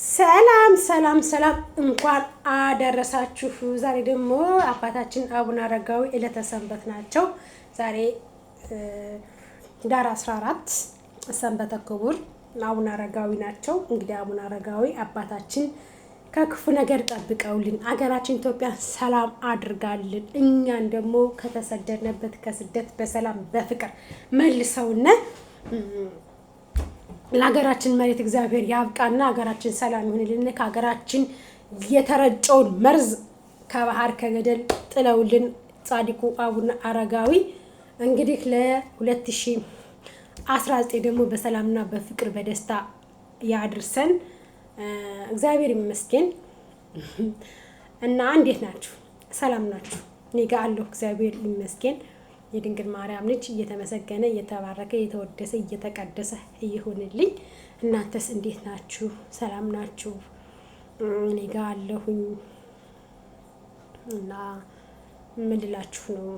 ሰላም ሰላም ሰላም እንኳን አደረሳችሁ። ዛሬ ደግሞ አባታችን አቡነ አረጋዊ ዕለተ ሰንበት ናቸው። ዛሬ ዳር 14 ሰንበተ ክቡር አቡነ አረጋዊ ናቸው። እንግዲህ አቡነ አረጋዊ አባታችን ከክፉ ነገር ጠብቀውልን አገራችን ኢትዮጵያ ሰላም አድርጋልን እኛን ደግሞ ከተሰደድንበት ከስደት በሰላም በፍቅር መልሰውና ለሀገራችን መሬት እግዚአብሔር ያብቃና ሀገራችን ሰላም ይሁንልን። ከሀገራችን የተረጨውን መርዝ ከባህር ከገደል ጥለውልን ጻድቁ አቡነ አረጋዊ እንግዲህ ለ2019 ደግሞ በሰላምና በፍቅር በደስታ ያድርሰን። እግዚአብሔር ይመስገን። እና እንዴት ናችሁ? ሰላም ናችሁ? እኔ ጋር አለሁ እግዚአብሔር ይመስገን። የድንግል ማርያም ልጅ እየተመሰገነ እየተባረከ እየተወደሰ እየተቀደሰ ይሁንልኝ። እናንተስ እንዴት ናችሁ? ሰላም ናችሁ? እኔ ጋር አለሁኝ። እና ምን ልላችሁ ነው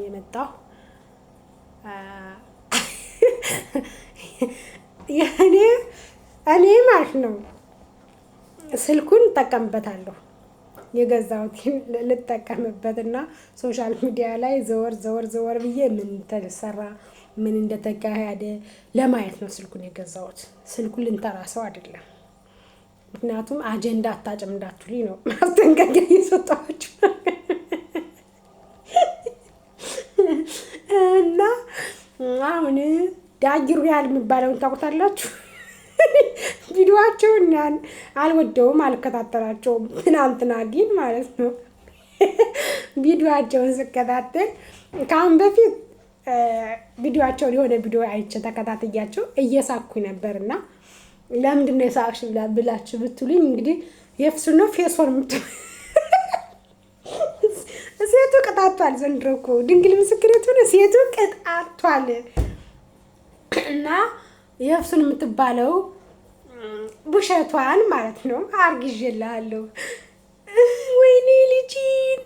የመጣሁ እኔ ማለት ነው ስልኩን እጠቀምበታለሁ የገዛሁት ልጠቀምበትና ሶሻል ሚዲያ ላይ ዘወር ብዬ ምን ተሰራ ምን እንደተካሄደ ለማየት ነው ስልኩን የገዛሁት። ስልኩን ልንተራ ሰው አይደለም። ምክንያቱም አጀንዳ አታጭም እንዳትሉኝ ነው ማስጠንቀቂያ እየሰጠኋችሁ። እና አሁን ዳጊ ሮያል የሚባለውን ታውቁታላችሁ? ቪዲዮአቸውን አልወደውም፣ አልከታተላቸውም። ትናንትና ግን ማለት ነው ቪዲዮአቸውን ስከታተል ከአሁን በፊት ቪዲዮአቸውን የሆነ ቪዲዮ አይቼ ተከታተያቸው እየሳኩኝ ነበርና ለምንድን ነው የሳቅሽ ብላችሁ ብትሉኝ እንግዲህ የፍሱ ነው ፌስፎር ሴቱ ቅጣቷል። ዘንድሮ እኮ ድንግል ምስክሬቱ ነው። ሴቱ ቅጣቷል። እና የፍሱን የምትባለው ውሸቷን ማለት ነው አርግዤልሃለሁ ወይኔ ልጅን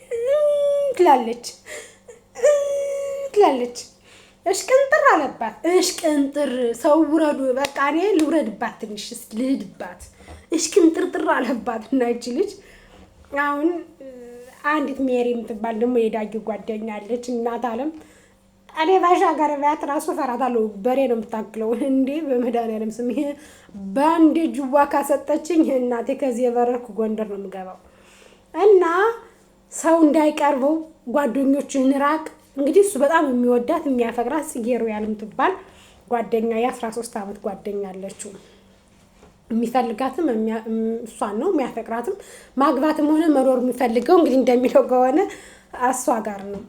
ትላለች። እሽቅንጥር አለባት። እሽቅንጥር ሰው ውረዱ፣ በቃ እኔ ልውረድባት፣ ትንሽ ልሂድባት። እሽቅንጥርጥር አለባት። እና ይቺ ልጅ አሁን አንዲት ሜሪ የምትባል ደግሞ የዳጊ ጓደኛ አለች። እናት አለም እኔ ባሻገር ቢያት ራሱ እፈራታለሁ። በሬ ነው የምታክለው እንዴ! በመድኃኒዓለም ስም ይሄ በአንድ ጅዋ ካሰጠችኝ እናቴ ከዚህ የበረርኩ ጎንደር ነው የምገባው። እና ሰው እንዳይቀርበው ጓደኞችን ራቅ። እንግዲህ እሱ በጣም የሚወዳት የሚያፈቅራት ጽጌ ሮያል የምትባል ጓደኛ የ13 ዓመት ጓደኛ አለችው። የሚፈልጋትም እሷን ነው፣ የሚያፈቅራትም ማግባትም ሆነ መኖር የሚፈልገው እንግዲህ እንደሚለው ከሆነ እሷ ጋር ነው።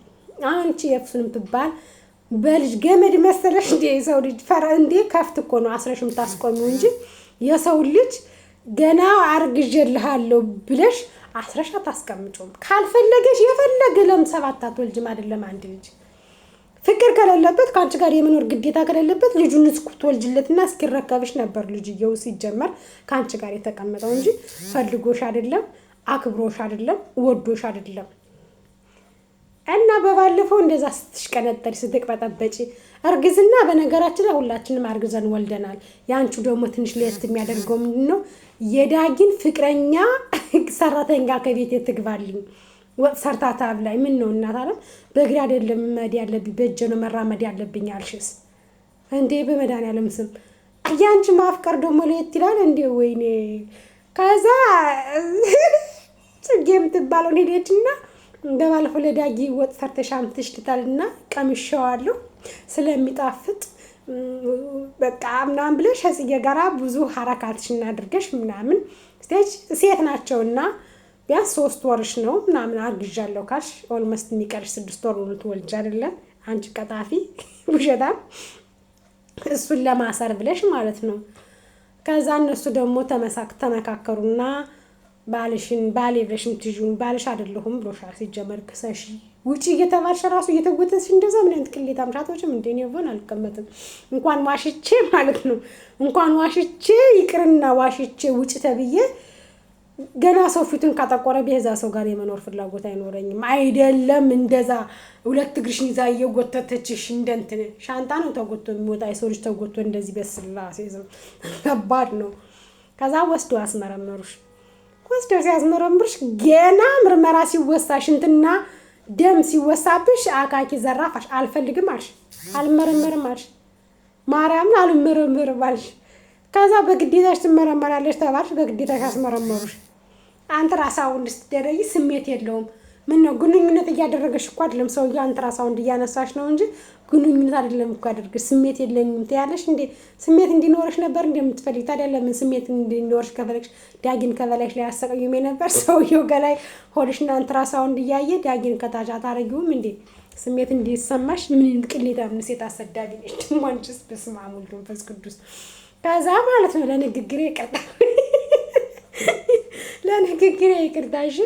አሁን እቺ የፍሱን የምትባል በልጅ ገመድ መሰለሽ እንዴ? የሰው ልጅ ፈራ እንዴ? ከፍት እኮ ነው አስረሽ የምታስቆሚው እንጂ የሰው ልጅ ገና አርግዤልሃለሁ ብለሽ አስረሽ አታስቀምጪውም። ካልፈለገሽ የፈለገ ለም7 አትወልጂም አይደለም። አንድ ልጅ ፍቅር ከሌለበት ከአንቺ ጋር የመኖር ግዴታ ከሌለበት ልጁን እስክትወልጂለትና እስኪረከብሽ ነበር ልጅየው ሲጀመር ከአንቺ ጋር የተቀመጠው እንጂ ፈልጎሽ አይደለም፣ አክብሮሽ አይደለም፣ ወዶሽ አይደለም። እና በባለፈው እንደዛ ስትሽቀነጠሪ ስትቅበጠበጪ እርግዝና በነገራችን ላይ ሁላችንም አርግዘን ወልደናል። ያንቺ ደግሞ ትንሽ ለየት የሚያደርገው ምንድነው? የዳጊን ፍቅረኛ ሰራተኛ ከቤት ትግባልኝ ወጥ ሰርታ ታብላይ። ምን ነው እናት አለ በእግሬ አይደለም መድ ያለብኝ በእጄ ነው መራመድ ያለብኝ አልሽስ እንዴ? በመድኃኒዓለም ስም ያንቺ ማፍቀር ደግሞ ለየት ይላል እንዴ? ወይኔ ከዛ ጽጌ የምትባለው ሄደችና እንደባለፈው ለዳጊ ወጥ ሰርተሽ አምጥተሽታልና ቀምሼዋለሁ ስለሚጣፍጥ በቃ ምናምን ብለሽ ጽጌ ጋራ ብዙ ሐረካትሽና አድርገሽ ምናምን ሴት ናቸውና ቢያንስ 3 ወርሽ ነው ምናምን አርግዣለሁ ካልሽ ኦልሞስት የሚቀርሽ 6 ወር ነው ትወልጂ አይደለ? አንቺ ቀጣፊ ውሸታም፣ እሱን ለማሰር ብለሽ ማለት ነው። ከዛ እነሱ ደግሞ ተመካከሩና ባልሽን ባሌ ብለሽ ምትጁን ባልሽ አይደለሁም ብሎሻል። ሲጀመር ከሰሽ ውጪ እየተባልሽ ራሱ እየተጎተሽ እንደዛ ምን አይነት ቅሌት አምሻቶችም እንደኔ ይሆን አልቀመጥም። እንኳን ዋሽቼ ማለት ነው እንኳን ዋሽቼ ይቅርና ዋሽቼ ውጪ ተብዬ ገና ሰው ፊቱን ካጠቆረ በዛ ሰው ጋር የመኖር ፍላጎት አይኖረኝም። አይደለም እንደዛ ሁለት እግርሽን ይዛ እየጎተተችሽ እንደንትን ሻንጣ ነው ተጎቶ የሚወጣ የሰው ልጅ ተጎቶ እንደዚህ በስላሴ ከባድ ነው። ከዛ ወስዶ አስመረመሩሽ። ወስዶ ሲያስመረምሩሽ ገና ምርመራ ሲወሳ ሽንትና ደም ሲወሳብሽ አካኪ ዘራፋሽ አልፈልግም አልሽ፣ አልመረመርም አልሽ፣ ማርያምን አልመረመርም አልሽ። ከዛ በግዴታሽ ትመረመራለሽ ተባልሽ፣ በግዴታሽ አስመረመሩሽ። አንትራሳውንድ ስትደረጊ ስሜት የለውም። ምን ነው ግንኙነት እያደረገሽ እኮ አይደለም ሰውዬው፣ አንትራሳውንድ እያነሳሽ ነው እንጂ ግንኙነት አይደለም እኮ ያደርግሽ። ስሜት የለኝም ትያለሽ እንዴ? ስሜት እንዲኖርሽ ነበር እንደምትፈልጊ። ታዲያ ለምን ስሜት እንዲኖርሽ ከፈለግሽ ዳጊን ከበላይሽ ላይ አሰቃዩም ነበር። ሰውዬው ገላይ ሆድሽና አንትራሳውንድ እያየ ዳጊን ከታች አታረጊውም እንዴ? ስሜት እንዲሰማሽ ምን ቅሌታም ሴት አሰዳቢ ነሽ ደግሞ አንቺስ። በስመ አብ ወወልድ ወመንፈስ ቅዱስ። ከዛ ማለት ነው ለንግግሬ ይቅርታ፣ ለንግግሬ ይቅርታሽ።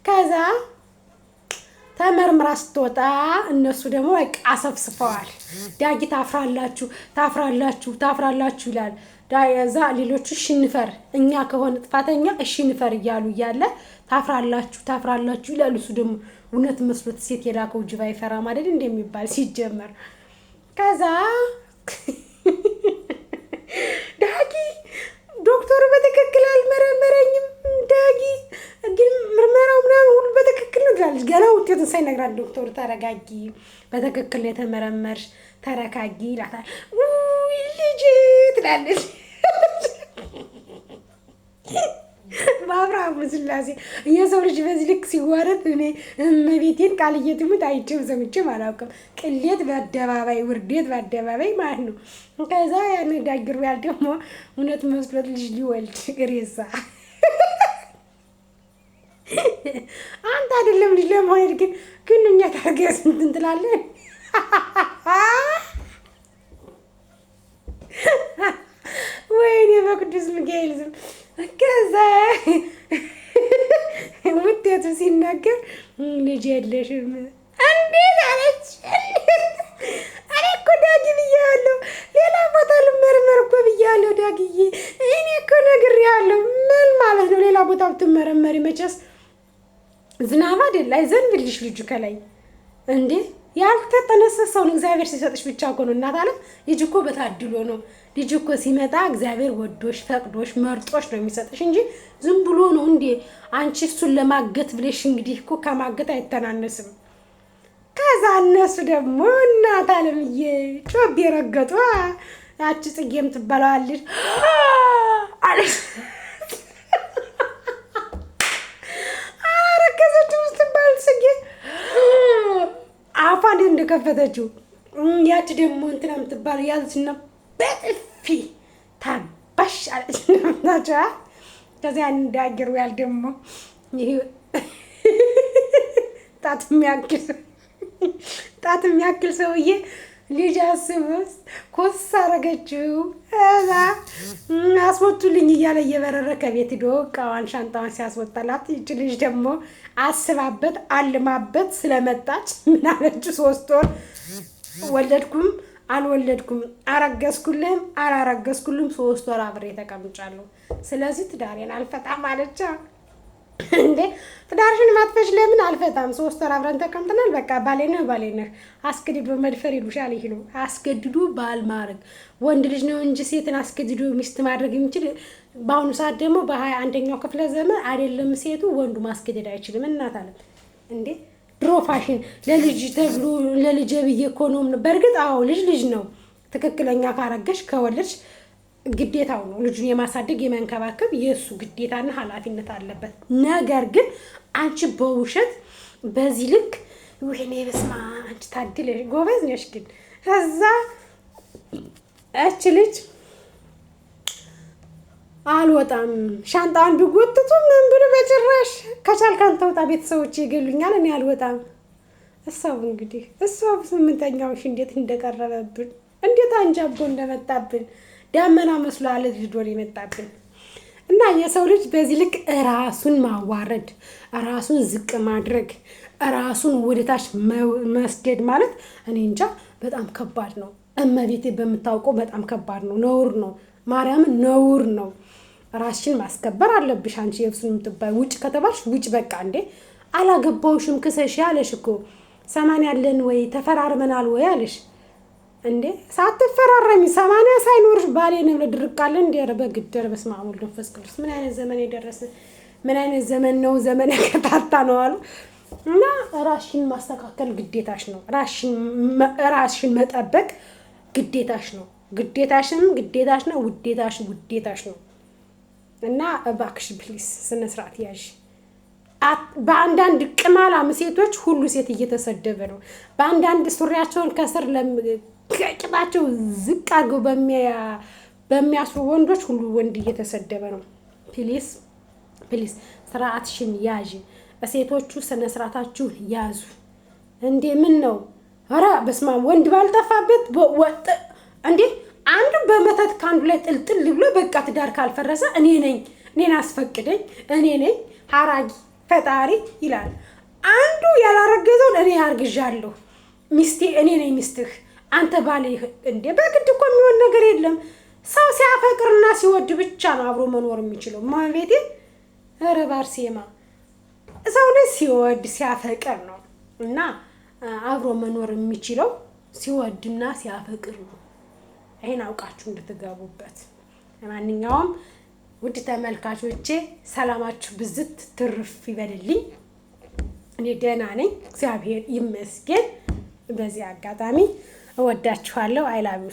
ከዛ ተመርምራ ስትወጣ እነሱ ደግሞ በቃ አሰፍስፈዋል። ዳጊ ታፍራላችሁ ታፍራላችሁ ታፍራላችሁ ይላል። ዳዛ ሌሎቹ እሺ እንፈር፣ እኛ ከሆነ ጥፋተኛ እሺ እንፈር እያሉ እያለ ታፍራላችሁ ታፍራላችሁ ይላሉ። እሱ ደግሞ እውነት መስሎት ሴት የላከው ጅብ አይፈራም አይደል እንደሚባል ሲጀመር። ከዛ ዳጊ ዶክተሩ በትክክል አልመረመረኝም፣ ዳጊ ግን ምርመራው ምናምን ሁሉ በትክክል ነው ትላለች። ገና ውጤቱን ሳይነግራት ዶክተሩ ተረጋጊ፣ በትክክል ነው የተመረመርሽ፣ ተረጋጊ ይላታል። ውይ ልጄ ትላለች። በአብርሃም ስላሴ የሰው ልጅ በዚህ ልክ ሲዋረድ እኔ እመቤቴን ቃልዬ ትሙት አይቼም ሰምቼም አላውቅም። ቅሌት በአደባባይ ውርዴት በአደባባይ ማለት ነው። ከዛ ያን ዳግሩ ያል ደግሞ እውነት መስሎት ልጅ ሊወልድ ሬሳ አንተ አይደለም ልጅ ለመሆን ግን ግንኙነት አድርገህ እንትን ትላለህ። ወይኔ በቅዱስ ሚካኤል ስም። ከዛ ውጤቱ ሲናገር ልጅ የለሽም እንዴት አለች። እኔ እኮ ዳጊ ብያለሁ፣ ሌላ ቦታ ልመርመር እኮ ብያለሁ ዳጊዬ፣ እኔ እኮ ነግሬሃለሁ። ምን ማለት ነው ሌላ ቦታ ብትመረመሪ? መቼስ ዝናብ አይደል አይዘንብልሽ ልጁ ከላይ እንዴ? ያልተጠነሰሰውን እግዚአብሔር ሲሰጥሽ ብቻ እኮ ነው እናት አለ። ልጅ እኮ በታድሎ ነው። ልጅ እኮ ሲመጣ እግዚአብሔር ወዶሽ ፈቅዶሽ መርጦሽ ነው የሚሰጥሽ እንጂ ዝም ብሎ ነው እንዴ? አንቺ እሱን ለማገት ብለሽ እንግዲህ እኮ ከማገት አይተናነስም። ከዛ እነሱ ደግሞ እናት አለምዬ ጮቤ ረገጧ። ያቺ ጽጌም ትበላዋለች አለች። አረከዘችው ስትባል ጽጌ አፋን እንደከፈተችው ያቺ ደግሞ እንትና የምትባል ያዝና በጥፊ ታባሽ አለች። ናቻ ከዚያ እንዳገሩ ያል ደግሞ ይሄ ጣት የሚያክል ሰውዬ ልጅ አስቦስ ኮስ አረገችው። እዛ አስወጡልኝ እያለ እየበረረ ከቤት ሄዶ እቃዋን ሻንጣዋን ሲያስወጣላት ይች ልጅ ደግሞ አስባበት አልማበት ስለመጣች ምን አለችው? 3 ወር ወለድኩም አልወለድኩም፣ አረገዝኩልህም አላረገዝኩልህም 3 ወር አብሬ ተቀምጫለሁ። ስለዚህ ትዳሬን አልፈታም አለቻ። እንዴ ትዳርሽን ማጥፈሽ ለምን አልፈታም? 3 ወር አብረን ተቀምጠናል። በቃ ባሌ ነህ አስገድዶ መድፈር ይሉሻል። ይሄ ነው አስገድዶ ባል ማድረግ። ወንድ ልጅ ነው እንጂ ሴትን አስገድዶ ሚስት ማድረግ የሚችል በአሁኑ ሰዓት ደግሞ በ21ኛው ክፍለ ዘመን አይደለም ሴቱ ወንዱ ማስገደድ አይችልም። እናት አለ እንዴ ድሮ ፋሽን ለልጅ ተብሎ ለልጅ ብዬ እኮ ነው። በእርግጥ አዎ ልጅ ነው። ትክክለኛ ካረገሽ ከወለድሽ ግዴታው ነው ልጁን የማሳደግ የመንከባከብ የእሱ ግዴታና ኃላፊነት አለበት። ነገር ግን አንቺ በውሸት በዚህ ልክ ወይኔ በስማ አንቺ ታድለሽ ጎበዝ ነሽ። ግን ከዛ እች ልጅ አልወጣም ሻንጣን ቢጎትቱ ምን ብሎ በጭራሽ ከቻልክ አንተ ውጣ ቤተሰቦቼ ይገሉኛል እኔ አልወጣም። እሷው እንግዲህ እሷው 8ኛው ሺ እንዴት እንደቀረበብን እንዴት አንጃቦ እንደመጣብን ዳመና መስሎ አለ ልጅዶል የመጣብን እና የሰው ልጅ በዚህ ልክ ራሱን ማዋረድ ራሱን ዝቅ ማድረግ ራሱን ወደታች መስደድ ማለት እኔ እንጃ በጣም ከባድ ነው። እመቤቴ በምታውቀው በጣም ከባድ ነው። ነውር ነው። ማርያምን ነውር ነው። ራስሽን ማስከበር አለብሽ። አንቺ የብሱን የምትባይ ውጭ ከተባልሽ ውጭ በቃ እንዴ አላገባውሽም ክሰሽ ያለሽ እኮ 80 ያለን ወይ ተፈራርመናል ወይ አለሽ እንዴ ሳትፈራረሚ 80 ሳይኖርሽ ባሌ ነው ብለሽ ድርቃለ እንዴ? ኧረ በግድ ኧረ በስመ አብ ወወልድ ወመንፈስ ቅዱስ። ምን አይነት ዘመን የደረሰ ምን አይነት ዘመን ነው? ዘመን ያከታታ ነው አሉ። እና ራስሽን ማስተካከል ግዴታሽ ነው። ራስሽን መጠበቅ ግዴታሽ ነው። ግዴታሽ ነው። ውዴታሽ ነው። እና እባክሽ ፕሊስ ስነ ስርዓት ያዥ። በአንዳንድ ቅማላም ሴቶች ሁሉ ሴት እየተሰደበ ነው። በአንዳንድ ሱሪያቸውን ከስር ቂጣቸው ዝቅ አድርገው በሚያስሩ ወንዶች ሁሉ ወንድ እየተሰደበ ነው። ፕሊስ ስርዓትሽን ያዥ። ሴቶቹ ስነ ስርዓታችሁን ያዙ። እንዴ ምን ነው? ኧረ በስመ አብ ወንድ ባልጠፋበት እንዴ አንዱ በመተት ካንዱ ላይ ጥልጥል ብሎ በቃ ትዳር ካልፈረሰ እኔን አስፈቅደኝ እኔ ነኝ ሐራጊ ፈጣሪ ይላል። አንዱ ያላረገዘውን እኔ አርግዣለሁ ሚስቴ እኔ ነኝ ሚስትህ አንተ ባሌ። እንዴ በግድ እኮ የሚሆን ነገር የለም። ሰው ሲያፈቅርና ሲወድ ብቻ ነው አብሮ መኖር የሚችለው። ማቤቴ ኧረ ባርሴማ ሰው ላይ ሲወድ ሲያፈቅር ነው እና አብሮ መኖር የሚችለው ሲወድና ሲያፈቅር ነው። ይሄን አውቃችሁ እንድትገቡበት። ለማንኛውም ውድ ተመልካቾቼ ሰላማችሁ ብዝት ትርፍ ይበልልኝ። እኔ ደህና ነኝ፣ እግዚአብሔር ይመስገን። በዚህ አጋጣሚ እወዳችኋለሁ። አይላቪ